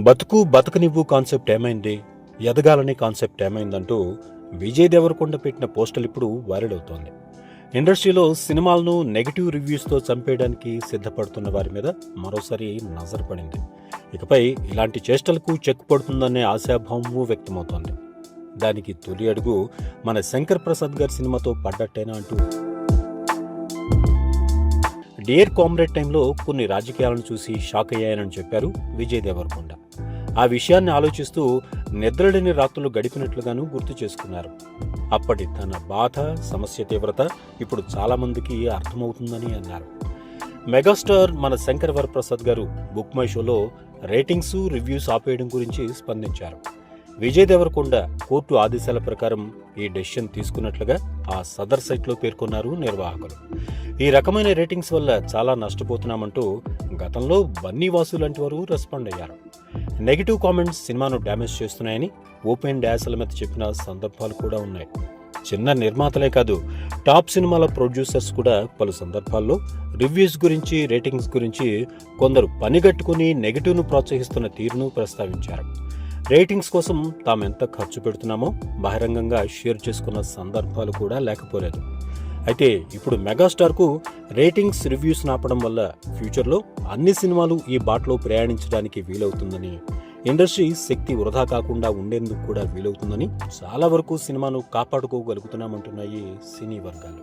బతుకు బతకనివ్వు కాన్సెప్ట్ ఏమైంది, ఎదగాలనే కాన్సెప్ట్ ఏమైందంటూ విజయ్ దేవరకొండ పెట్టిన పోస్టులు ఇప్పుడు వైరల్ అవుతోంది. ఇండస్ట్రీలో సినిమాలను నెగిటివ్ రివ్యూస్తో చంపేయడానికి సిద్ధపడుతున్న వారి మీద మరోసారి నజర్ పడింది. ఇకపై ఇలాంటి చేష్టలకు చెక్ పడుతుందనే ఆశాభావము వ్యక్తమవుతోంది. దానికి తొలి అడుగు మన శంకర్ ప్రసాద్ గారి సినిమాతో పడ్డట్టేనా అంటూ డియర్ కామ్రేడ్ టైంలో కొన్ని రాజకీయాలను చూసి షాక్ అయ్యానని చెప్పారు విజయ్ దేవరకొండ. ఆ విషయాన్ని ఆలోచిస్తూ నిద్రలేని రాత్రులు గడిపినట్లుగాను గుర్తు చేసుకున్నారు. అప్పటి తన బాధ, సమస్య తీవ్రత ఇప్పుడు చాలా మందికి అర్థమవుతుందని అన్నారు. మెగాస్టార్ మన శంకర్ వరప్రసాద్ గారు బుక్ మై షోలో రేటింగ్స్, రివ్యూస్ ఆపేయడం గురించి స్పందించారు. విజయ్ దేవరకొండ కోర్టు ఆదేశాల ప్రకారం ఈ డెసిషన్ తీసుకున్నట్లుగా ఆ సదర్ సైట్లో పేర్కొన్నారు నిర్వాహకులు. ఈ రకమైన రేటింగ్స్ వల్ల చాలా నష్టపోతున్నామంటూ గతంలో బన్నీవాసు లాంటి వారు రెస్పాండ్ అయ్యారు. నెగిటివ్ కామెంట్స్ సినిమాను డ్యామేజ్ చేస్తున్నాయని ఓపెన్ డ్యాస్ల మీద చెప్పిన సందర్భాలు కూడా ఉన్నాయి. చిన్న నిర్మాతలే కాదు, టాప్ సినిమాల ప్రొడ్యూసర్స్ కూడా పలు సందర్భాల్లో రివ్యూస్ గురించి, రేటింగ్స్ గురించి కొందరు పనిగట్టుకుని నెగిటివ్ను ప్రోత్సహిస్తున్న తీరును ప్రస్తావించారు. రేటింగ్స్ కోసం తామెంత ఖర్చు పెడుతున్నామో బహిరంగంగా షేర్ చేసుకున్న సందర్భాలు కూడా లేకపోలేదు. అయితే ఇప్పుడు మెగాస్టార్కు రేటింగ్స్, రివ్యూస్ ఆపడం వల్ల ఫ్యూచర్లో అన్ని సినిమాలు ఈ బాటలో ప్రయాణించడానికి వీలవుతుందని, ఇండస్ట్రీ శక్తి వృధా కాకుండా ఉండేందుకు కూడా వీలవుతుందని చాలా వరకు సినిమాను కాపాడుకోగలుగుతున్నామంటున్నాయి సినీ వర్గాలు.